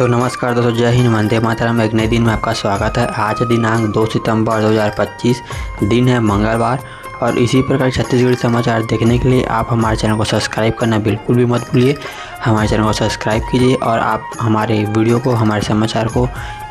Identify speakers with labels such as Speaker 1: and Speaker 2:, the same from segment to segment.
Speaker 1: तो नमस्कार दोस्तों, जय हिंद, वंदे मातरम। एक नए दिन में आपका स्वागत है। आज दिनांक 2 सितंबर 2025, दिन है मंगलवार। और इसी प्रकार छत्तीसगढ़ी समाचार देखने के लिए आप हमारे चैनल को सब्सक्राइब करना बिल्कुल भी मत भूलिए। हमारे चैनल को सब्सक्राइब कीजिए और आप हमारे वीडियो को, हमारे समाचार को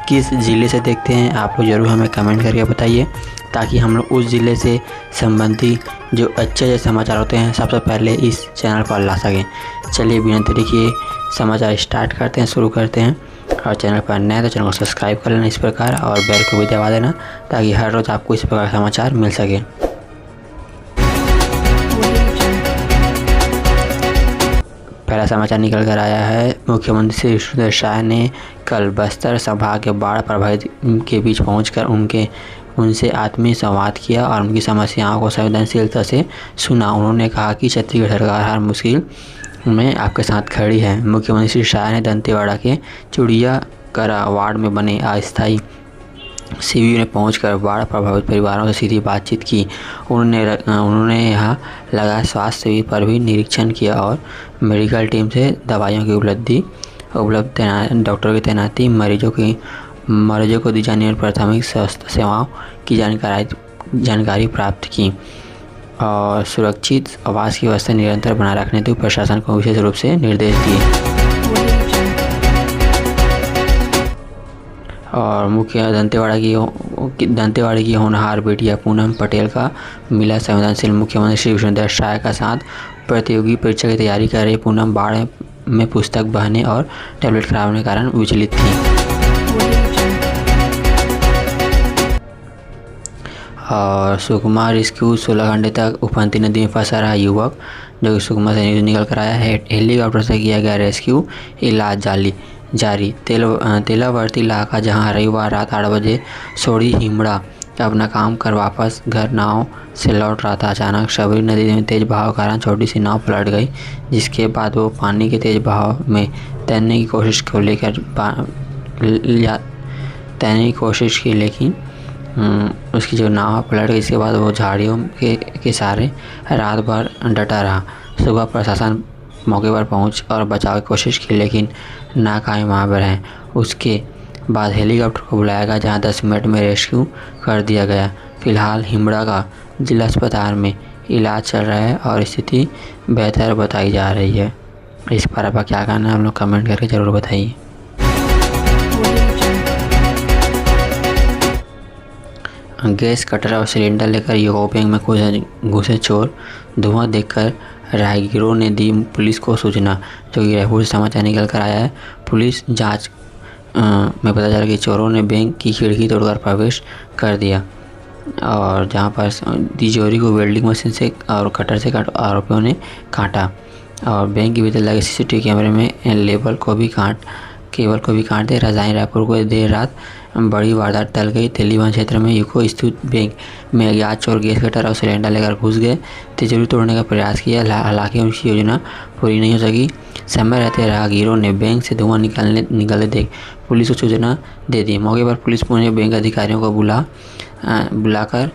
Speaker 1: किस ज़िले से देखते हैं आप लोग ज़रूर हमें कमेंट करके बताइए, ताकि हम लोग उस ज़िले से संबंधित जो अच्छे समाचार होते हैं सबसे पहले इस चैनल पर ला सकें। चलिए बिना देरी किए समाचार स्टार्ट करते हैं, शुरू करते हैं। और चैनल पर नए हैं तो चैनल को सब्सक्राइब कर लेना इस प्रकार, और बेल को भी दबा देना ताकि हर रोज़ आपको इस प्रकार समाचार मिल सके। पहला समाचार निकल कर आया है। मुख्यमंत्री श्री विष्णुदेव साय ने कल बस्तर संभाग के बाढ़ प्रभावित के बीच पहुंचकर उनसे आत्मीय संवाद किया और उनकी समस्याओं को संवेदनशीलता से सुना। उन्होंने कहा कि छत्तीसगढ़ सरकार हर मुश्किल में आपके साथ खड़ी है। मुख्यमंत्री श्री शाह ने दंतेवाड़ा के चुड़ियाकरा वार्ड में बने अस्थायी शिविर में पहुंचकर बाढ़ प्रभावित परिवारों से सीधी बातचीत की। उन्होंने यहाँ लगा स्वास्थ्य शिविर पर भी निरीक्षण किया और मेडिकल टीम से दवाइयों की डॉक्टरों की तैनाती, मरीजों को दी जाने वाली प्राथमिक स्वास्थ्य सेवाओं की जानकारी प्राप्त की और सुरक्षित आवास की व्यवस्था निरंतर बनाए रखने हेतु प्रशासन को विशेष रूप से निर्देश दिए। और मुख्य दंतेवाड़ा की होनहार बेटिया पूनम पटेल का मिला संवेदनशील। मुख्यमंत्री श्री विष्णुदेव साय का साथ प्रतियोगी परीक्षा की तैयारी कर रही पूनम बाढ़ में पुस्तक बहने और टैबलेट खराब होने के कारण विचलित थी। और सुकमा रेस्क्यू 16 घंटे तक उफनती नदी में फंसा रहा युवक, जो कि सुकमा से न्यूज़ निकल कर आया है। हेलीकॉप्टर से किया गया रेस्क्यू, इलाज जारी। तेलावर्ती इलाका, जहां रविवार रात 8 बजे सोड़ी हिमड़ा अपना काम कर वापस घर नाव से लौट रहा था। अचानक शबरी नदी में तेज बहाव के कारण छोटी सी नाव पलट गई, जिसके बाद वो पानी के तेज बहाव में तैरने की कोशिश की, लेकिन उसकी जो नाव पलट गई। इसके बाद वो झाड़ियों के सहारे रात भर डटा रहा। सुबह प्रशासन मौके पर पहुंच और बचाव की कोशिश की, लेकिन नाकामयाब रहे। उसके बाद हेलीकॉप्टर को बुलाया गया, जहां 10 मिनट में रेस्क्यू कर दिया गया। फिलहाल हिमड़ा का जिला अस्पताल में इलाज चल रहा है और स्थिति बेहतर बताई जा रही है। इस पर आपका क्या कहना है, हम लोग कमेंट करके ज़रूर बताइए। गैस कटर और सिलेंडर लेकर यूको बैंक में घुसे चोर, धुआं देखकर राहगीरों ने दी पुलिस को सूचना। जो कि रायपुर से समाचार निकल कर आया है। पुलिस जांच में पता चला कि चोरों ने बैंक की खिड़की तोड़कर प्रवेश कर दिया और जहां पर तिजोरी को वेल्डिंग मशीन से और कटर से आरोपियों ने काटा और बैंक के भीतर लगे सीसीटीवी कैमरे में केबल को भी काट दे। राजधानी रायपुर को देर रात बड़ी वारदात टल गई। तेलीबान क्षेत्र में यूको स्थित बैंक में अज्ञात चोर गैस कटर और सिलेंडर लेकर घुस गए, तिजोरी तोड़ने का प्रयास किया। हालांकि उनकी योजना पूरी नहीं हो सकी। समय रहते राहगीरों ने बैंक से धुआं निकलते देख पुलिस को सूचना दे दी। मौके पर पुलिस ने बैंक अधिकारियों को बुलाकर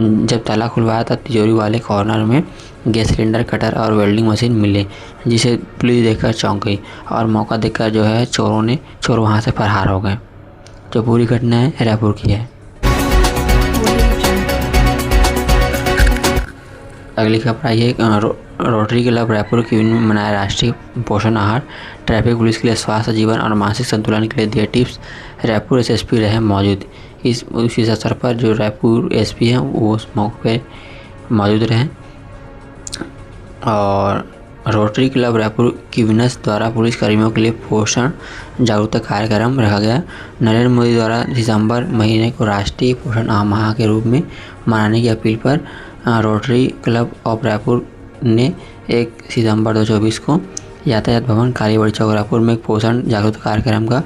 Speaker 1: जब ताला खुलवाया तब तिजोरी वाले कॉर्नर में गैस सिलेंडर, कटर और वेल्डिंग मशीन मिले, जिसे पुलिस देखकर चौंक गई और मौका देखकर जो है चोर वहां से फरार हो गए। जो पूरी घटना है रायपुर की है। अगली खबर आई है। रोटरी क्लब रायपुर की में मनाया राष्ट्रीय पोषण आहार। ट्रैफिक पुलिस के लिए स्वास्थ्य, जीवन और मानसिक संतुलन के लिए दिए टिप्स। रायपुर एसएसपी रहे मौजूद। इस अवसर पर जो रायपुर एसपी हैं वो उस मौके पर मौजूद रहे। और रोटरी क्लब रायपुर की विनस द्वारा पुलिस कर्मियों के लिए पोषण जागरूकता कार्यक्रम रखा गया। नरेंद्र मोदी द्वारा दिसंबर महीने को राष्ट्रीय पोषण माह के रूप में मनाने की अपील पर रोटरी क्लब ऑफ रायपुर ने 1 सितंबर 2024 को यातायात भवन कालीबाड़ी चौक रायपुर में एक पोषण जागरूकता कार्यक्रम का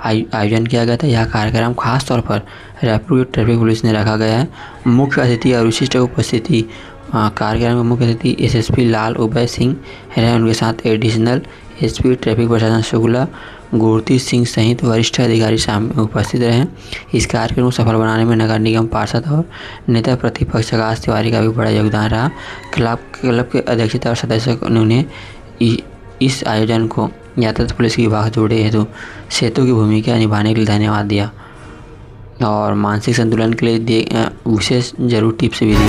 Speaker 1: आयोजन किया गया था। यह कार्यक्रम खास तौर पर रायपुर की ट्रैफिक पुलिस ने रखा गया है। मुख्य अतिथि और विशिष्ट उपस्थिति कार्यक्रम में मुख्य अतिथि एसएसपी लाल उबय सिंह रहे। उनके साथ एडिशनल एसपी ट्रैफिक प्रशासन शुक्ला गुरती सिंह सहित वरिष्ठ अधिकारी उपस्थित रहे। इस कार्यक्रम को सफल बनाने में नगर निगम पार्षद और नेता प्रतिपक्ष आकाश तिवारी का भी बड़ा योगदान रहा। क्लब के अध्यक्षता और सदस्यों ने इस आयोजन को यातायात पुलिस की विभाग जोड़े हेतु सेतु की भूमिका निभाने के लिए धन्यवाद दिया और मानसिक संतुलन के लिए विशेष जरूर टिप्स भी दी।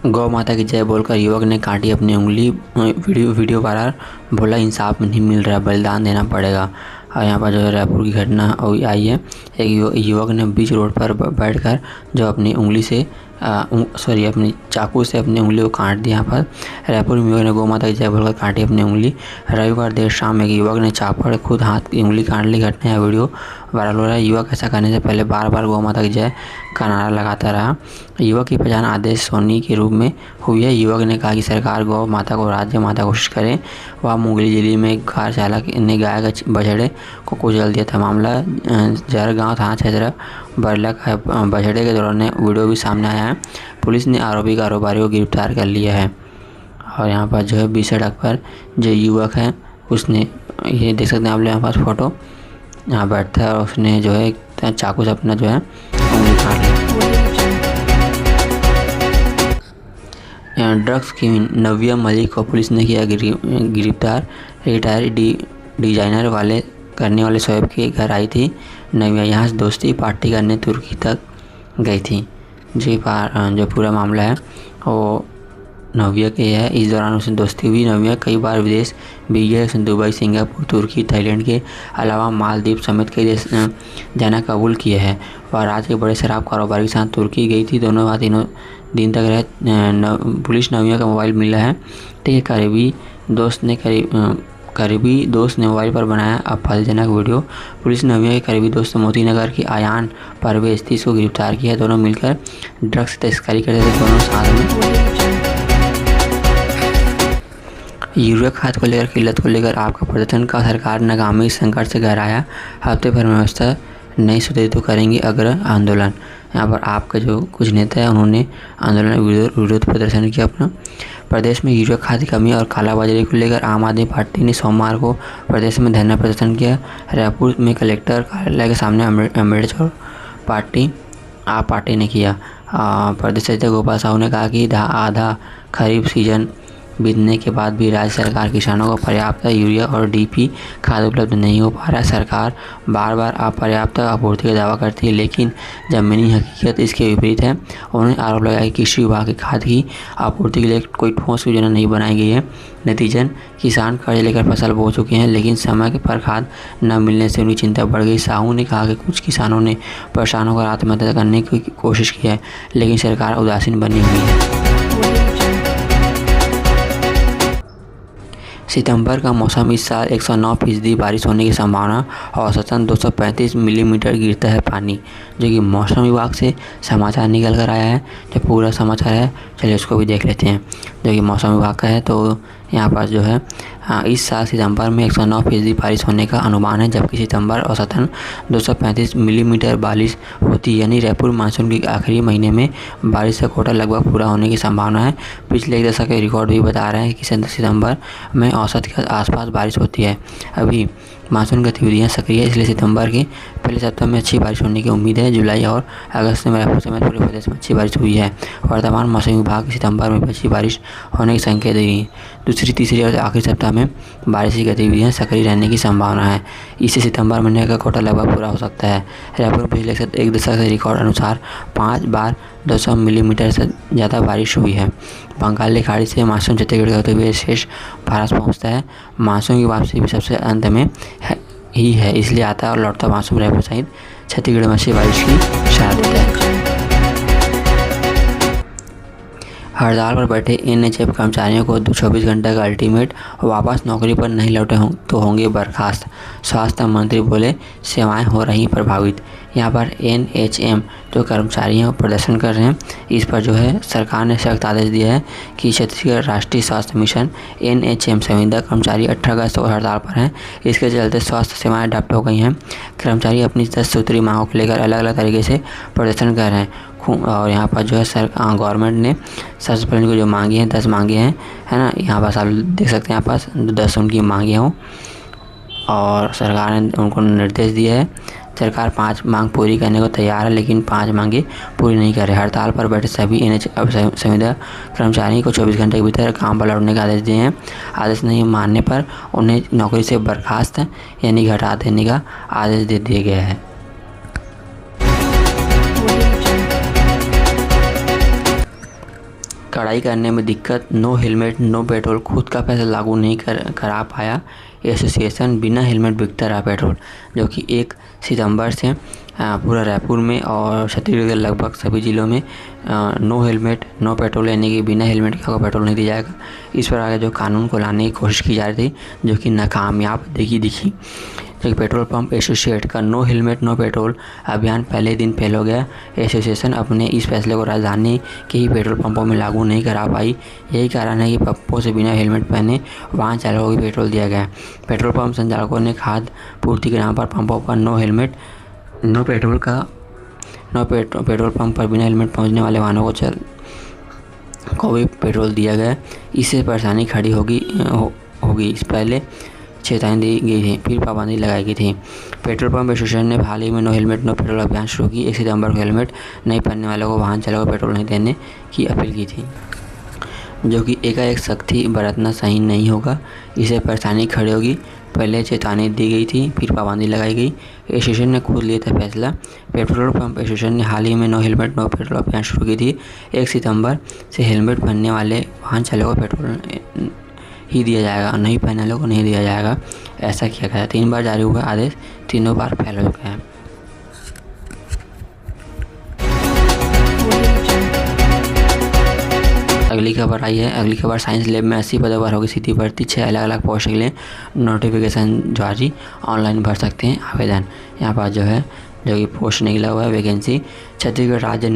Speaker 1: गौ माता की जय बोलकर युवक ने काटी अपनी उंगली। वीडियो वायरल, बोला इंसाफ नहीं मिल रहा, बलिदान देना पड़ेगा। और यहाँ पर जो है रायपुर की घटना आई है। एक युवक ने बीच रोड पर बैठकर जो अपनी उंगली से अपनी चाकू से अपनी उंगली को काट दिया। यहाँ पर रायपुर में युवक ने गौ माता की जय बोलकर काटी अपनी उंगली। रविवार देर शाम एक युवक ने चाकू खुद हाथ की उंगली काट ली। घटना या वीडियो वायरल हो रहा है। युवक ऐसा करने से पहले बार बार गौ माता की जय का नारा लगाता रहा। युवक की पहचान आदेश सोनी के रूप में हुई है। युवक ने कहा कि सरकार गौ माता को राज्य माता कोशिश करे। वह मुंगेली जिले में एक कार चालक ने गाय का बछड़े को कुचल दिया था। मामला जरगांव थाना क्षेत्र बरला का बछड़े के दौरान वीडियो भी सामने आया है। पुलिस ने आरोपी कारोबारी को गिरफ्तार कर लिया है। और यहाँ पर जो है बीच सड़क पर जो युवक है उसने, ये देख सकते हैं आप लोग यहाँ पास फोटो, यहाँ बैठता है और उसने जो है चाकू से अपना जो है उंगली काट लिया। ड्रग्स की नव्या मलिक को पुलिस ने किया गिरफ्तार। रिटायर डिजाइनर करने वाले शोएब के घर आई थी नव्या। यहाँ से दोस्ती पार्टी करने तुर्की तक गई थी। जो पूरा मामला है वो नव्या के है। इस दौरान उसने दोस्ती हुई। नव्या कई बार विदेश भी गई। उसने दुबई, सिंगापुर, तुर्की, थाईलैंड के अलावा मालदीव समेत कई देश जाना कबूल किया है। वह राज्य के बड़े शराब कारोबारी के साथ तुर्की गई थी। दोनों तीनों दिन तक रहे। पुलिस नव्या का मोबाइल मिला है। ठीक है, करीबी दोस्त ने मोबाइल पर बनाया आपत्तिजनक वीडियो। पुलिस ने नव्या के करीबी दोस्त मोती नगर की आयान परवेज 30 को गिरफ्तार किया। दोनों मिलकर ड्रग्स तस्करी करते थे। दोनों साथ में यूरिया खाद को लेकर किल्लत को लेकर आपका प्रदर्शन का सरकार नाकामी संकट से गहराया। हफ्ते भर में व्यवस्था नहीं सुधरी तो करेंगे अग्र आंदोलन। यहाँ पर आपके जो कुछ नेता है उन्होंने आंदोलन विरोध प्रदर्शन किया अपना। प्रदेश में यूरिया खाद की कमी और कालाबाजारी को लेकर आम आदमी पार्टी ने सोमवार को प्रदेश में धरना प्रदर्शन किया। रायपुर में कलेक्टर कार्यालय के सामने अम्बेडकर पार्टी ने किया। प्रदेश अध्यक्ष गोपाल साहू ने कहा कि आधा खरीफ सीजन बीतने के बाद भी राज्य सरकार किसानों को पर्याप्त यूरिया और डीपी खाद उपलब्ध नहीं हो पा रहा है। सरकार बार बार अपर्याप्त आपूर्ति का दावा करती है, लेकिन जमीनी हकीकत इसके विपरीत है। उन्होंने आरोप लगाया कि कृषि विभाग की खाद की आपूर्ति के लिए कोई ठोस योजना नहीं बनाई गई है। नतीजन किसान कर्ज लेकर फसल बो चुके हैं, लेकिन समय पर खाद न मिलने से उनकी चिंता बढ़ गई। साहू ने कहा कि कुछ किसानों ने परेशान होकर आत्महत्या करने की कोशिश की है, लेकिन सरकार उदासीन बनी हुई है। सितंबर का मौसम इस साल 109% बारिश होने की संभावना। औसतन 235 मिलीमीटर गिरता है पानी, जो कि मौसम विभाग से समाचार निकल कर आया है। जो पूरा समाचार है चलिए उसको भी देख लेते हैं, जो कि मौसम विभाग का है। तो यहाँ पर जो है इस साल सितंबर में 109% बारिश होने का अनुमान है, जबकि सितंबर औसतन 235 मिलीमीटर बारिश होती है। यानी रायपुर मानसून के आखिरी महीने में बारिश का कोटा लगभग पूरा होने की संभावना है। पिछले एक दशक के रिकॉर्ड भी बता रहे हैं कि सितंबर में औसत के आसपास बारिश होती है। अभी मानसून गतिविधियां सक्रिय है, इसलिए सितंबर के पहले सप्ताह में अच्छी बारिश होने की उम्मीद है। जुलाई और अगस्त में रायपुर समेत पूरे प्रदेश में अच्छी बारिश हुई है। वर्तमान मौसम विभाग सितंबर में अच्छी बारिश होने के संकेत दे रही है। दूसरी, तीसरी और आखिरी सप्ताह में बारिश की गतिविधियां सक्रिय रहने की संभावना है। इससे सितंबर महीने का कोटा लगभग पूरा हो सकता है। रायपुर पिछले एक दशक से रिकॉर्ड अनुसार 5 बार 200 मिलीमीटर से ज़्यादा बारिश हुई है। बंगाल की खाड़ी से मानसून छत्तीसगढ़ होते हुए शेष भारत पहुँचता है। मानसून की वापसी भी सबसे अंत में ही है, इसलिए आता है और लौटता मानसून रायपुर सहित छत्तीसगढ़ में अच्छी बारिश की इशारा देता है। हड़ताल पर बैठे एनएचएम कर्मचारियों को 24 घंटे का अल्टीमेट, वापस नौकरी पर नहीं लौटे तो होंगे बर्खास्त। स्वास्थ्य मंत्री बोले सेवाएं हो रही प्रभावित। यहाँ पर एनएचएम जो कर्मचारी हैं प्रदर्शन कर रहे हैं, इस पर जो है सरकार ने सख्त आदेश दिया है कि छत्तीसगढ़ राष्ट्रीय स्वास्थ्य मिशन एनएचएम संविदा कर्मचारी 18 अगस्त को हड़ताल पर हैं। इसके चलते स्वास्थ्य सेवाएं ठप हो गई हैं। कर्मचारी अपनी 10 सूत्री मांगों को लेकर अलग अलग तरीके से प्रदर्शन कर रहे हैं। और यहाँ पर जो है गवर्नमेंट ने सबसे पहले उनको जो मांगी हैं 10 मांगे हैं, है ना। यहाँ पास आप देख सकते हैं, यहाँ पास 10 उनकी मांगे हों और सरकार ने उनको निर्देश दिया है सरकार 5 मांग पूरी करने को तैयार है, लेकिन 5 मांगे पूरी नहीं कर रही। हड़ताल पर बैठे सभी NH संविदा कर्मचारियों को 24 घंटे के भीतर काम पर लौटने का आदेश दिए हैं। आदेश नहीं मानने पर उन्हें नौकरी से बर्खास्त यानी हटा देने का आदेश दे दिया गया है। कड़ाई करने में दिक्कत, नो हेलमेट नो पेट्रोल खुद का फैसला लागू नहीं करा पाया एसोसिएशन, बिना हेलमेट बिकता रहा पेट्रोल, जो कि 1 सितंबर से पूरा रायपुर में और छत्तीसगढ़ के लगभग सभी ज़िलों में नो हेलमेट नो पेट्रोल यानी कि बिना हेलमेट के आपको पेट्रोल नहीं दिया जाएगा। इस पर आगे जो कानून को लाने की कोशिश की जा रही थी, जो कि नाकामयाब दिखी। जो पेट्रोल पंप एसोसिएट का नो हेलमेट नो पेट्रोल अभियान पहले दिन फेल हो गया। एसोसिएशन अपने इस फैसले को राजधानी के ही पेट्रोल पंपों में लागू नहीं करा पाई। यही कारण है कि पंपों से बिना हेलमेट पहने वाहन चालकों को पेट्रोल दिया गया। पेट्रोल पंप संचालकों ने खाद्य पूर्ति के नाम पर पंपों पर no helmet no petrol petrol pump पर बिना हेलमेट पहुंचने वाले वाहनों को भी पेट्रोल दिया गया। इससे परेशानी खड़ी होगी। इस पहले चेतावनी दी गई थी, फिर पाबंदी लगाई गई थी। पेट्रोल पंप एसोसिएशन ने हाल ही में नो हेलमेट नो पेट्रोल अभियान शुरू की। 1 सितंबर को हेलमेट नहीं पहनने वालों को वाहन चालकों को पेट्रोल नहीं देने की अपील की थी, जो कि एकाएक सख्ती बरतना सही नहीं होगा। इससे परेशानी खड़ी होगी। पहले चेतावनी दी गई थी, फिर पाबंदी लगाई गई। एसोसिएशन ने खुद लिया था फैसला। पेट्रोल पंप एसोसिएशन ने हाल ही में नो हेलमेट नो पेट्रोल अभियान शुरू की थी। 1 सितंबर से हेलमेट पहनने वाले वाहन चालकों को पेट्रोल ही दिया जाएगा और नहीं पहनने वालों को नहीं दिया जाएगा, ऐसा किया गया। 3 बार जारी हुआ आदेश, तीनों बार फेल हो गया है। अगली खबर आई है। अगली खबर, साइंस लैब में 80 पदों पर होगी सीधी भर्ती। 6 अलग अलग पोस्ट के लिए नोटिफिकेशन जारी, ऑनलाइन भर सकते हैं आवेदन। यहाँ पर जो है जो कि पोस्ट निकला हुआ है वैकेंसी। छत्तीसगढ़ राज्य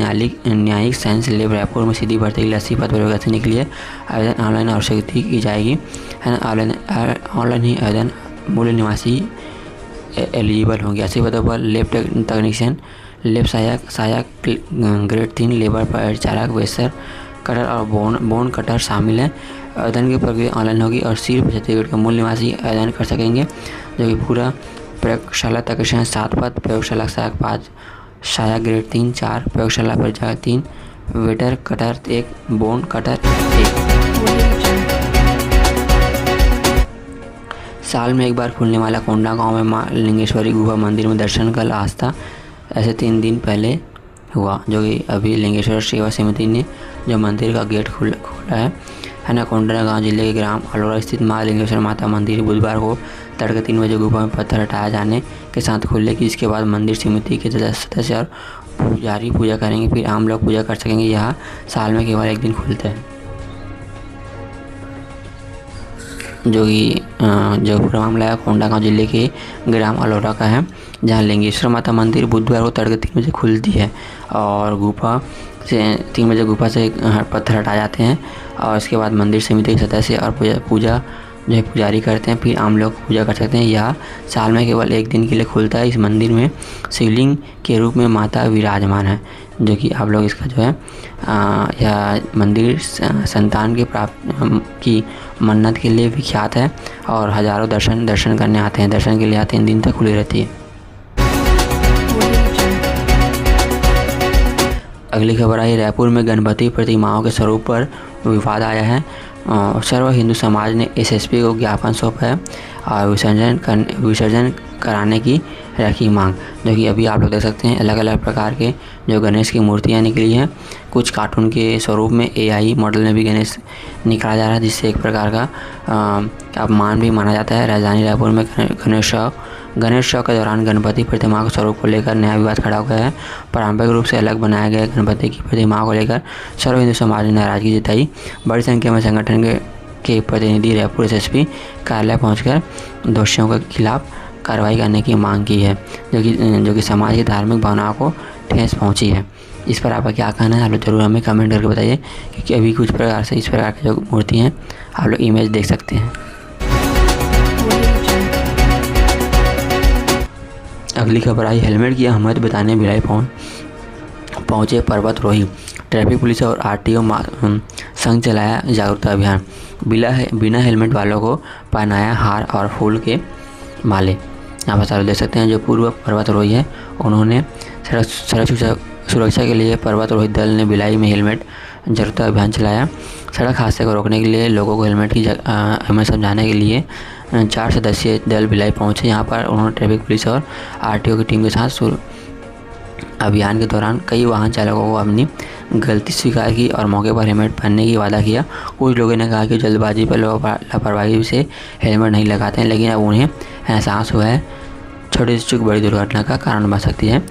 Speaker 1: न्यायिक साइंस लैब रायपुर में सीधी भर्ती के लिए 80 पद पर वैकेंसी निकली है। आवेदन ऑनलाइन आवश्यकता की जाएगी, है ना। ऑनलाइन ही आवेदन मूल निवासी एलिजिबल होंगे। 80 पदों पर लैब तकनीशियन, लैब सहायक ग्रेड 3, लेबर परिचालक, वेसर कटर और बोन कटर शामिल है। आवेदन की प्रक्रिया ऑनलाइन होगी और सिर्फ छत्तीसगढ़ के मूल निवासी आवेदन कर सकेंगे, जो कि पूरा प्रयोगशाला तकनीशियन 7 पद, प्रयोगशाला सहायक 5, सहायक ग्रेड 3 4, प्रयोगशाला परिचालक 3, वेटर कटर 1, बोन कटर 1। साल में एक बार खुलने वाला कोंडागांव में मां लिंगेश्वरी गुफा मंदिर में दर्शन कल आस्था ऐसे 3 दिन पहले हुआ, जो कि अभी लिंगेश्वर सेवा समिति ने जो मंदिर का गेट खोला है ना। कोंडागांव जिले के ग्राम अलोरा स्थित मां लिंगेश्वर माता मंदिर बुधवार को तड़के 3 बजे गुफा में पत्थर हटाया जाने के साथ खुलेगी। इसके बाद मंदिर समिति के सदस्य और पुजारी पूजा करेंगे, फिर आम लोग पूजा कर सकेंगे। यहाँ साल में केवल 1 दिन खुलते हैं, जो पूरा मामला है कोंडागांव जिले के ग्राम अलोरा का है, जहाँ लिंगेश्वर माता मंदिर बुधवार को तड़के 3 बजे खुलती है और गुफा से 3 बजे गुफा से पत्थर हटाए जाते हैं और इसके बाद मंदिर समिति के सदस्य और पूजा जो है पुजारी करते हैं, फिर आम लोग पूजा कर सकते हैं। यह साल में केवल 1 दिन के लिए खुलता है। इस मंदिर में शिवलिंग के रूप में माता विराजमान है, जो कि आप लोग इसका जो है यह मंदिर संतान के प्राप्त की मन्नत के लिए विख्यात है और हजारों दर्शन करने आते हैं। दर्शन के लिए 3 दिन तक खुली रहती है। अगली खबर आई, रायपुर में गणपति प्रतिमाओं के स्वरूप पर विवाद आया है। सर्व हिंदू समाज ने एसएसपी को ज्ञापन सौंपा है और विसर्जन कराने की रखी मांग, जो कि अभी आप लोग देख सकते हैं अलग अलग प्रकार के जो गणेश की मूर्तियां निकली हैं। कुछ कार्टून के स्वरूप में AI मॉडल में भी गणेश निकाला जा रहा है, जिससे एक प्रकार का अपमान भी माना जाता है। राजधानी रायपुर में गणेश उत्सव के दौरान गणपति प्रतिमा के स्वरूप को लेकर नया विवाद खड़ा हो गया है। पारंपरिक रूप से अलग बनाए गए गणपति की प्रतिमा को लेकर सर्व हिंदू समाज ने नाराजगी जताई। बड़ी संख्या में संगठन के प्रतिनिधि रायपुर SSP कार्यालय पहुंचकर दोषियों के खिलाफ कार्रवाई करने की मांग की है, जो कि समाज की धार्मिक भावनाओं को ठेस पहुंची है। इस पर आपका क्या कहना है, आप लोग जरूर हमें कमेंट करके बताइए, क्योंकि अभी कुछ प्रकार से इस प्रकार की जो मूर्ति हैं आप लोग इमेज देख सकते हैं। अगली खबर आई, हेलमेट की अहमियत बताने भिलाई पहुंचे पर्वतारोही। ट्रैफिक पुलिस और RTO संग चलाया जागरूकता अभियान। बिना हेलमेट वालों को पहनाया हार और फूल के माले। यहाँ पर आप देख सकते हैं जो पूर्व पर्वतारोही है उन्होंने सड़क सुरक्षा के लिए पर्वतारोही दल ने भिलाई में हेलमेट जागरूकता अभियान चलाया। सड़क हादसे को रोकने के लिए लोगों को हेलमेट की अहमियत समझाने के लिए 4 सदस्यीय दल भिलाई पहुंचे। यहाँ पर उन्होंने ट्रैफिक पुलिस और आरटीओ की टीम के साथ अभियान के दौरान कई वाहन चालकों को अपनी गलती स्वीकार की और मौके पर हेलमेट पहनने की वादा किया। कुछ लोगों ने कहा कि जल्दबाजी पर लोग लापरवाही से हेलमेट नहीं लगाते हैं, लेकिन अब उन्हें एहसास हुआ है छोटी सी चूक बड़ी दुर्घटना का कारण बन सकती है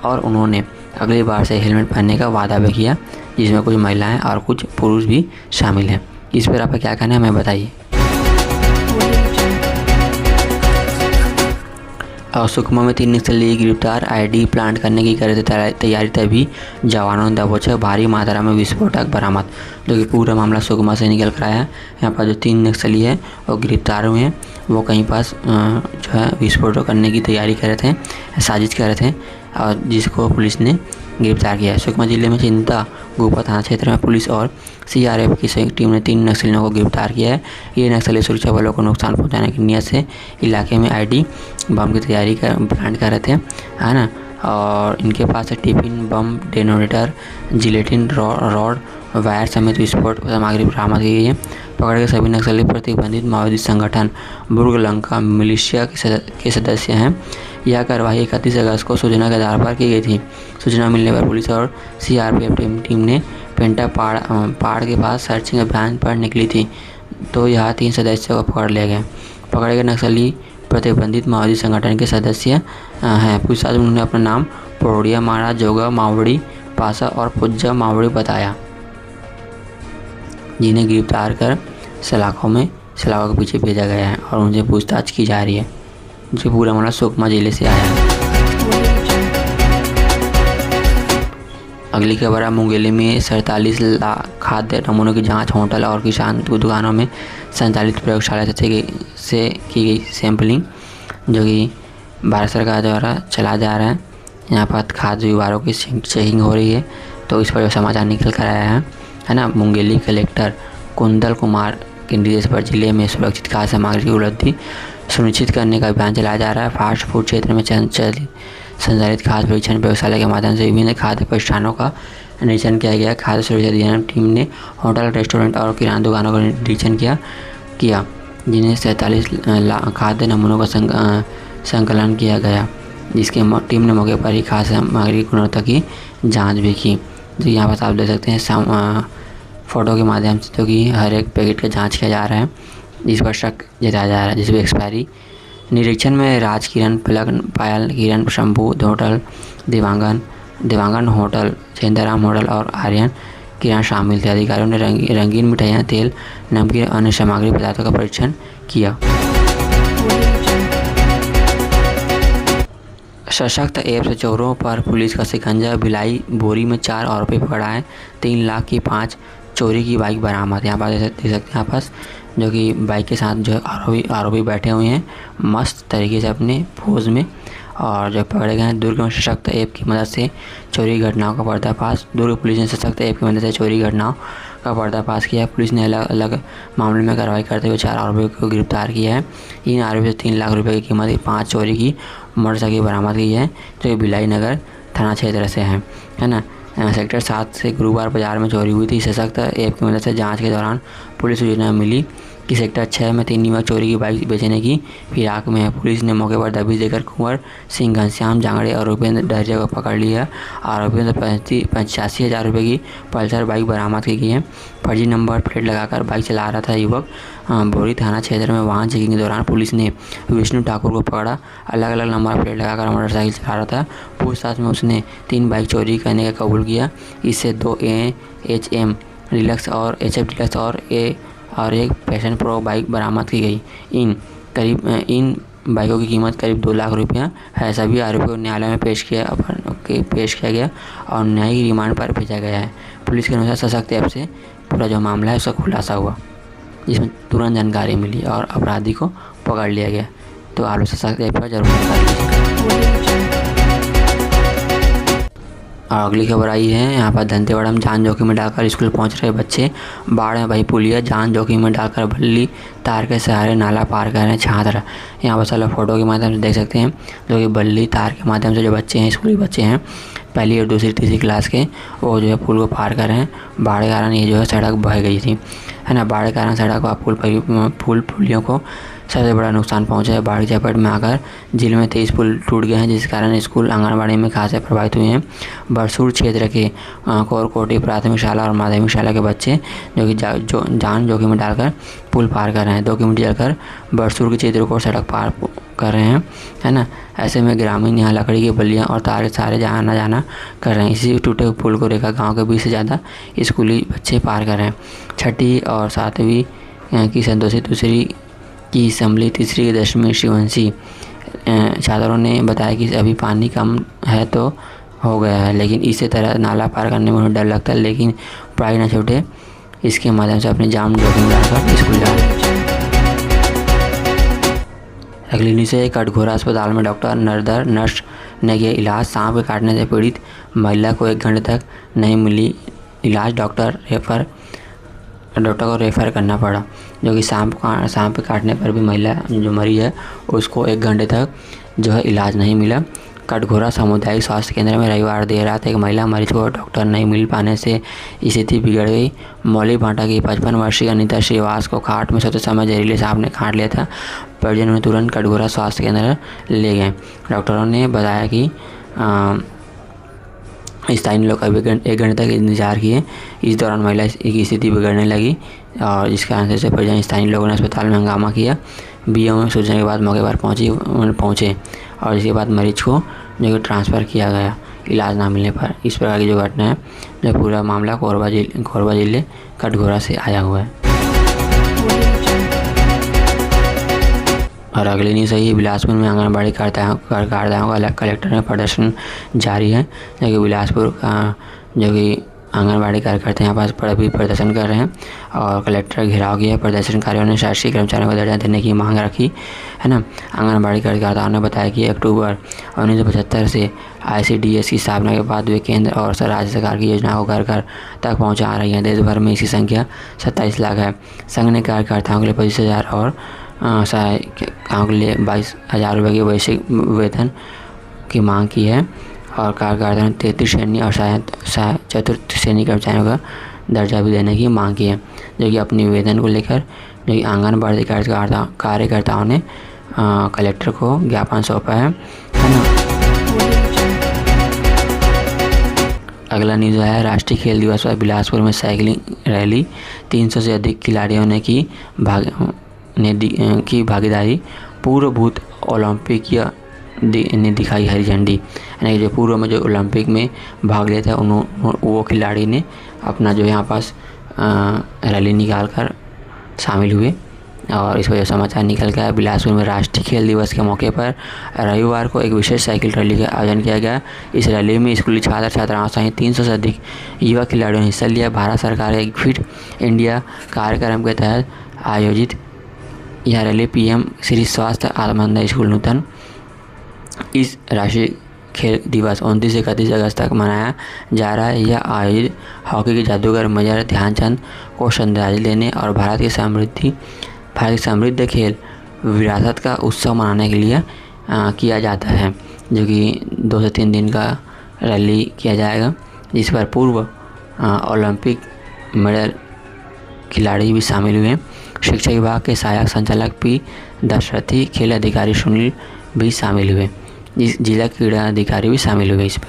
Speaker 1: और उन्होंने अगली बार से हेलमेट पहनने का वादा भी किया, जिसमें कुछ महिलाएं और कुछ पुरुष भी शामिल हैं। इस पर आपका क्या कहना है, हमें बताइए। और सुकमा में 3 नक्सली गिरफ्तार, आईडी प्लांट करने की कर रहे थे तैयारी, तभी जवानों ने दबोचा, भारी मात्रा में विस्फोटक बरामद। जो कि पूरा मामला सुकमा से निकल कर आया है। यहाँ पर जो 3 नक्सली है वो गिरफ्तार हुए हैं। वो कहीं पास जो है विस्फोट करने की तैयारी कर रहे थे, साजिश कर रहे थे और जिसको पुलिस ने गिरफ्तार किया है। सुकमा जिले में चिंता गुफा थाना क्षेत्र में पुलिस और सीआरपीएफ की संयुक्त टीम ने 3 नक्सलियों को गिरफ्तार किया है। ये नक्सली सुरक्षा बलों को नुकसान पहुंचाने की नीयत से इलाके में आईडी बम की तैयारी प्लांट कर रहे थे, है ना। और इनके पास tiffin bomb, detonator, gelatine rod, wire समेत विस्फोट सामग्री बरामद की गई है। पकड़े गए सभी नक्सली प्रतिबंधित माओवादी संगठन बुर्ग लंका मिलिशिया के सदस्य हैं। यह कार्रवाई 31 अगस्त को सूचना के आधार पर की गई थी। सूचना मिलने पर पुलिस और सीआरपीएफ टीम ने पेंटा पहाड़ के पास सर्चिंग अभियान पर निकली थी, तो यहाँ 3 सदस्यों को पकड़ लिया गया। पकड़े गए नक्सली प्रतिबंधित माओवादी संगठन के सदस्य हैं। पूछताछ में उन्होंने अपना नाम पौड़िया मारा, जोगा मावड़ी, पासा और पुज्जा मावड़ी बताया, जिन्हें गिरफ्तार कर सलाखों के पीछे भेजा गया है और उनसे पूछताछ की जा रही है। जो पूरा मामला सुकमा जिले से आया है। अगली खबर है, मुंगेली में 47 लाख खाद्य नमूनों की जांच। होटल और किसान दुकानों में संचालित प्रयोगशाला से की गई सैंपलिंग, जो कि भारत सरकार द्वारा चला जा रहा है। यहाँ पर खाद्य विभागों की चेकिंग हो रही है, तो इस पर जो समाचार निकल कर आया है ना। मुंगेली कलेक्टर कुंदल कुमार के निर्देश पर जिले में सुरक्षित खाद्य सामग्री की उपलब्धि सुनिश्चित करने का अभियान चलाया जा रहा है। फास्ट फूड क्षेत्र में संचालित खाद्य परीक्षण प्रयोगशाला के माध्यम से विभिन्न खाद्य प्रतिष्ठानों का निरीक्षण किया गया। खाद्य सुरक्षा अधिनियम टीम ने होटल, रेस्टोरेंट और किराना दुकानों का निरीक्षण किया जिन्हें 47 लाख खाद्य नमूनों का संकलन किया गया, जिसके टीम ने मौके पर ही खाद्य सामग्री की गुणवत्ता की जाँच भी की। तो यहाँ पर आप देख सकते हैं फ़ोटो के माध्यम से, जो कि हर एक पैकेट का जांच किया जा रहा है, जिस पर शक जताया जा रहा है, जिस पर एक्सपायरी। निरीक्षण में Raj Kiran, Palak, Payal Kiran, Shambhu hotel, Dewangan hotel, Chandaram hotel और आर्यन किरण शामिल थे। अधिकारियों ने रंगीन मिठाइयाँ, तेल, नमकीन और अन्य सामग्री पदार्थों का परीक्षण किया। सशक्त ऐप से चोरों पर पुलिस का शिकंजा। भिलाई बोरी में 4 आरोपी पकड़ा है। 3 लाख की 5 चोरी की बाइक बरामद। यहाँ पर देख सकते हैं यहाँ पास, जो कि बाइक के साथ जो आरोपी बैठे हुए हैं मस्त तरीके से अपने पोज में। और जो पकड़े गए हैं, दुर्ग में सशक्त ऐप की मदद से चोरी घटनाओं का पर्दाफाश। दुर्ग पुलिस ने सशक्त ऐप की मदद से चोरी घटनाओं का पर्दाफाश किया। पुलिस ने अलग अलग मामले में कार्रवाई करते हुए 4 आरोपियों को गिरफ्तार किया है। इन आरोपियों से 3 लाख रुपये की कीमत की 5 चोरी की मोटरसाइकिल बरामद की है, जो भिलाई नगर थाना क्षेत्र से है ना। सेक्टर 7 से गुरुवार बाजार में चोरी हुई थी। सशक्त ऐप की मदद से जांच के दौरान पुलिस को सूचना मिली कि सेक्टर 6 में 3 युवक चोरी की बाइक बेचने की फिराक में है। पुलिस ने मौके पर दबिश देकर कुंवर सिंह, घनश्याम जांगड़े और रुपेंद्र डहरिया को पकड़ लिया। आरोपियों से 85,000 रुपये की पल्सर बाइक बरामद की गई है। फर्जी नंबर प्लेट लगाकर बाइक चला रहा था युवक। बोरी थाना क्षेत्र में वाहन चेकिंग के दौरान पुलिस ने विष्णु ठाकुर को पकड़ा। अलग अलग नंबर प्लेट लगाकर मोटरसाइकिल चला रहा था। पूछताछ में उसने 3 बाइक चोरी करने का कबूल किया। इससे 2 HM डिलक्स और HF डिलक्स और एक पैशन प्रो बाइक बरामद की गई। इन बाइकों की कीमत करीब 2 लाख रुपया है। सभी आरोपियों को न्यायालय में पेश किया गया और न्यायिक रिमांड पर भेजा गया है। पुलिस के अनुसार सशक्त ऐप से पूरा जो मामला है उसका खुलासा हुआ, जिसमें तुरंत जानकारी मिली और अपराधी को पकड़ लिया गया। तो आप लोग सशक्त ऐप पर जरूर जानकारी लीजिए। और अगली खबर आई है यहाँ पर दंतेवाड़ा में जान जोखिम में डालकर स्कूल पहुँच रहे बच्चे, बाढ़ में बही पुलिया, जान जोखिम में डालकर बल्ली तार के सहारे नाला पार कर रहे हैं छात्र। यहाँ पर चलो फोटो के माध्यम से देख सकते हैं जो कि बल्ली तार के माध्यम से जो बच्चे हैं, स्कूली बच्चे हैं पहली और दूसरी तीसरी क्लास के, वो जो है पुल को पार कर रहे हैं। बाढ़ के कारण ये जो है सड़क बह गई थी, है ना। बाढ़ के कारण सड़क व पुल पुलियों को सबसे बड़ा नुकसान पहुंचा है। बाढ़ की चपेट में आकर जिले में 23 पुल टूट गए हैं, जिस कारण स्कूल आंगनबाड़ी में खासे प्रभावित हुए हैं। बरसूर क्षेत्र के कोरकोटी प्राथमिक शाला और माध्यमिक शाला के बच्चे जो कि जान जोखिम में डालकर पुल पार कर रहे हैं। 2 किलोमीटर चलकर बरसूर के क्षेत्र को सड़क पार कर रहे हैं, है ना। ऐसे में ग्रामीण यहाँ लकड़ी की बल्लियाँ और तार के सहारे आना जाना कर रहे हैं। इसी टूटे हुए पुल को रेखा गाँव के 20 से ज़्यादा स्कूली बच्चे पार कर रहे हैं। 6ठी और 7वीं की संतोषी दूसरी की असम्बली, तीसरी की 10वीं शिवंशी छात्रों ने बताया कि अभी पानी कम है तो हो गया है, लेकिन इसी तरह नाला पार करने में उन्हें डर लगता है, लेकिन पढ़ाई न छूटे इसके माध्यम से अपने जान जोखिम डालकर स्कूल जा रहे हैं। अगली न्यूज़ है कटघोरा अस्पताल में डॉक्टर नर्स ने किया इलाज, सांप के काटने से पीड़ित महिला को 1 घंटे तक नहीं मिली इलाज, डॉक्टर को रेफ़र करना पड़ा। जो कि सांप के काटने पर भी महिला जो मरी है उसको 1 घंटे तक जो है इलाज नहीं मिला। कटघोरा सामुदायिक स्वास्थ्य केंद्र में रविवार देर रात एक महिला मरीज को डॉक्टर नहीं मिल पाने से स्थिति बिगड़ गई। मौली भाटा की 55 वर्षीय अनीता श्रीवास को खाट में सोते समय जहरीले सांप ने काट लिया था। परिजनों ने तुरंत कटघोरा स्वास्थ्य केंद्र ले गए। डॉक्टरों ने बताया कि स्थानीय लोग अभी 1 घंटे तक इंतजार किए। इस दौरान महिला की स्थिति बिगड़ने लगी और जिस कारण से परिजन स्थानीय लोगों ने अस्पताल में हंगामा किया। बीओ में सूचना के बाद मौके पर पहुंचे और इसके बाद मरीज को जो कि ट्रांसफ़र किया गया इलाज ना मिलने पर। इस प्रकार की जो घटना है, जो पूरा मामला कोरबा जिले कटघोरा से आया हुआ है। और अगली न्यूज़ है बिलासपुर में आंगनबाड़ी कार्यकर्ताओं का कलेक्टर में प्रदर्शन जारी है। जो कि बिलासपुर का जो कि आंगनबाड़ी कार्यकर्ता यहाँ पास भी प्रदर्शन कर रहे हैं और कलेक्टर घेराव किया। प्रदर्शनकारियों ने शासकीय कर्मचारियों को दर्जा देने की मांग रखी, है ना। आंगनबाड़ी कार्यकर्ताओं ने बताया कि अक्टूबर 1975 से ICDS की स्थापना के बाद वे केंद्र और राज्य सरकार की योजनाओं को घर घर तक पहुँचा रही हैं। देश भर में इसकी संख्या 27 लाख है। संघ ने कार्यकर्ताओं के लिए 25,000 और सहायकों के लिए 22,000 रुपये की वैश्विक वेतन की मांग की है और कार्यकर्ताओं ने 33 श्रेणी और चतुर्थ श्रेणी कर्मचारियों का दर्जा भी देने की मांग की है। जो कि अपनी वेतन को लेकर जो कि आंगनबाड़ी कार्यकर्ताओं ने कलेक्टर को ज्ञापन सौंपा है ना। अगला न्यूज़ है राष्ट्रीय खेल दिवस पर बिलासपुर में साइकिलिंग रैली, 300 से अधिक खिलाड़ियों ने की भागीदारी। पूर्व भूत ओलंपिक ने दिखाई हरी झंडी, यानी जो पूर्व में जो ओलंपिक में भाग लिया था वो खिलाड़ी ने अपना जो यहाँ पास रैली निकाल कर शामिल हुए और इस वजह समाचार निकल गया। बिलासपुर में राष्ट्रीय खेल दिवस के मौके पर रविवार को एक विशेष साइकिल रैली का आयोजन किया गया। इस रैली में स्कूली छात्र छात्राओं सहित 300 से अधिक युवा खिलाड़ियों ने हिस्सा लिया। भारत सरकार के फिट इंडिया कार्यक्रम के तहत आयोजित यह रैली PM श्री स्वास्थ्य आत्मानंद स्कूल नूतन इस राष्ट्रीय खेल दिवस 29 से 31 अगस्त तक मनाया जा रहा है। यह आयोजित हॉकी के जादूगर मेजर ध्यानचंद को श्रद्धांजलि देने और भारत की समृद्ध खेल विरासत का उत्सव मनाने के लिए किया जाता है। जो कि 2 से 3 दिन का रैली किया जाएगा, जिस पर पूर्व ओलंपिक मेडल खिलाड़ी भी शामिल हुए। शिक्षा विभाग के सहायक संचालक P दशरथी, खेल अधिकारी सुनील भी शामिल हुए। जिला क्रीड़ा अधिकारी भी शामिल हुए इस पर।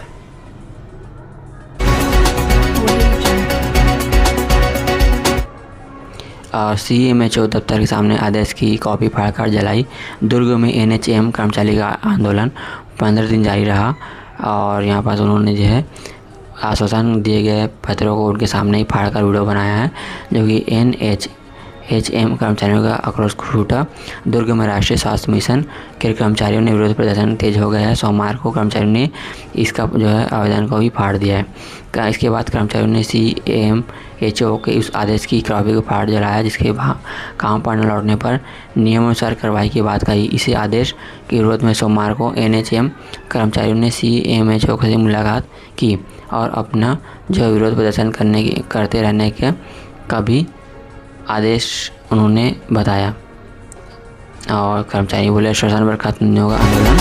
Speaker 1: और CMHO दफ्तर के सामने आदेश की कॉपी फाड़कर जलाई। दुर्ग में NHM कर्मचारी का आंदोलन 15 दिन जारी रहा और यहाँ पास उन्होंने जो है आश्वासन दिए गए पत्रों को उनके सामने ही फाड़कर वीडियो बनाया है। जो कि NHM कर्मचारियों का आक्रोश फूटा। दुर्ग में राष्ट्रीय स्वास्थ्य मिशन के कर्मचारियों ने विरोध प्रदर्शन तेज हो गया है। सोमवार को कर्मचारियों ने इसका जो है आवेदन को भी फाड़ दिया है। इसके बाद कर्मचारियों ने CMHO के उस आदेश की कॉपी को फाड़ जलाया, जिसके काम पर न लौटने पर नियमानुसार कार्रवाई की बात कही। इसी आदेश के विरोध में सोमवार को NHM कर्मचारियों ने CMHO से मुलाकात की और अपना जो विरोध प्रदर्शन करते रहने का भी आदेश उन्होंने बताया। और कर्मचारी बोले शासन पर खत्म नहीं होगा आंदोलन।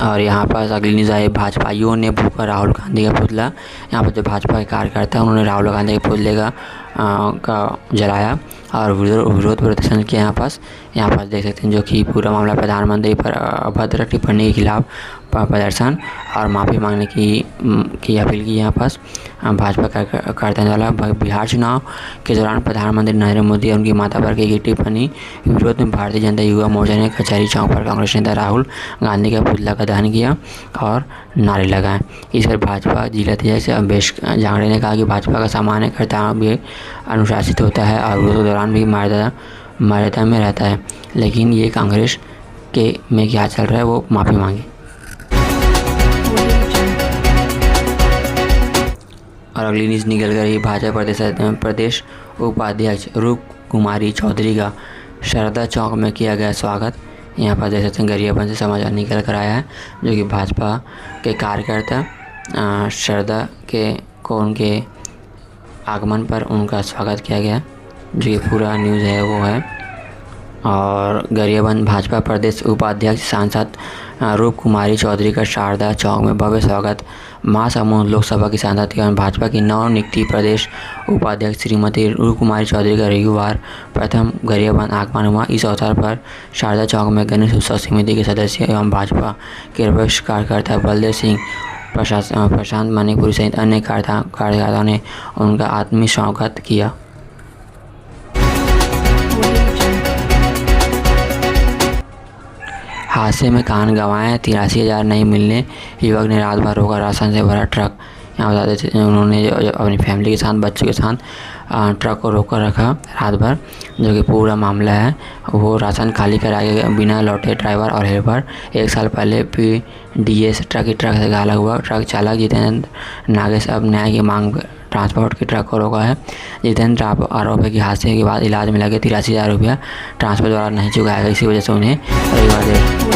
Speaker 1: और यहाँ पर अगली न्यूज़ आई, भाजपाइयों ने भूखा राहुल गांधी का पुतला। यहाँ पर जो भाजपा के कार्यकर्ता हैं उन्होंने राहुल गांधी के पुतले का जलाया और विरोध प्रदर्शन किया। यहाँ पास देख सकते हैं जो कि पूरा मामला प्रधानमंत्री पर अभद्र टिप्पणी के खिलाफ प्रदर्शन और माफ़ी मांगने की अपील की। यहाँ पास भाजपा कार्यकर्ता द्वारा बिहार चुनाव के दौरान प्रधानमंत्री नरेंद्र मोदी और उनकी माता पर की विरोध में भारतीय जनता युवा मोर्चा ने कचहरी चौक पर कांग्रेस नेता राहुल गांधी का पुतला का दहन किया और नारे लगाए। इस पर भाजपा जिलाध्यक्ष अम्बेश जांगड़े ने कहा कि भाजपा का सामान्य कर्तव्य भी अनुशासित होता है और विरोध के दौरान भी मर्यादा में रहता है, लेकिन ये कांग्रेस में क्या चल रहा है वो माफ़ी मांगे। और अगली न्यूज़ निकल कर भाजपा प्रदेश उपाध्यक्ष रूप कुमारी चौधरी का शारदा चौक में किया गया स्वागत। यहाँ पर देख सकते हैं गरियाबंद से समाचार निकल कर आया है, जो कि भाजपा के कार्यकर्ता शारदा को उनके आगमन पर उनका स्वागत किया गया, जो कि पूरा न्यूज़ है वो है। और गरियाबंद भाजपा प्रदेश उपाध्यक्ष सांसद रूप कुमारी चौधरी का शारदा चौक में भव्य स्वागत। महासमुंद लोकसभा की सांसद एवं भाजपा की नवनियुक्त प्रदेश उपाध्यक्ष श्रीमती रूप कुमारी चौधरी का रविवार प्रथम गरियाबंद आगमन हुआ। इस अवसर पर शारदा चौक में गणेश उत्सव समिति के सदस्य एवं भाजपा के वरिष्ठ कार्यकर्ता बलदेव सिंह, प्रशांत मणिपुरी सहित अन्य कार्यकर्ताओं ने उनका आत्मीय स्वागत किया। हादसे में कान गंवाए, 83,000 नहीं मिलने, युवक ने रात भर रोका राशन से भरा ट्रक। यहाँ बता देते उन्होंने अपनी फैमिली के साथ बच्चों के साथ ट्रक को रोक कर रखा रात भर, जो कि पूरा मामला है वो राशन खाली कराए बिना लौटे ड्राइवर और हेल्पर। 1 साल पहले PDS ट्रक से घायल हुआ ट्रक चालक जितेंद्र नागेश अब न्याय की मांग ट्रांसपोर्ट के ट्रक को रोका है। जितेंद्र आरोप है कि हादसे के बाद इलाज में लगे 83,000 रुपया ट्रांसपोर्ट द्वारा नहीं चुकाया गया, इसी वजह से उन्हें रविवार।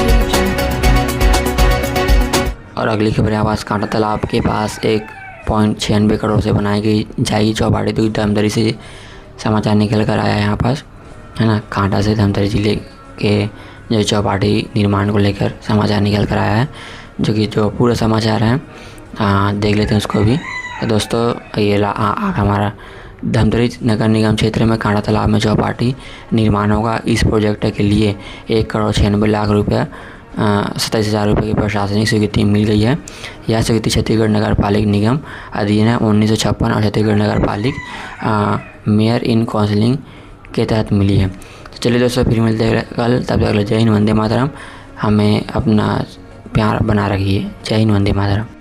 Speaker 1: और अगली खबर यहाँ पास कांटा तालाब के पास 1.96 करोड़ से बनाई जाएगी चौपाटी। तो धमतरी से समाचार निकल कर आया है यहाँ पास, है ना। कांटा से धमतरी जिले के जो चौपाटी निर्माण को लेकर समाचार निकल कर आया है, जो पूरा समाचार है देख लेते हैं उसको भी। तो दोस्तों ये हमारा धमतरी नगर निगम क्षेत्र में कांटा तालाब में चौपाटी निर्माण होगा। इस प्रोजेक्ट के लिए 1,96,00,000 रुपया 27,000 रुपये की प्रशासनिक स्वीकृति मिल गई है। यह स्वीकृति छत्तीसगढ़ नगर पालिक निगम अधिनियम 1956 और छत्तीसगढ़ नगर पालिक मेयर इन काउंसिलिंग के तहत मिली है। तो चलिए दोस्तों फिर मिलते हैं कल, तब तक जय हिंद वंदे मातरम। हमें अपना प्यार बना रखिए। जय हिंद वंदे मातरम।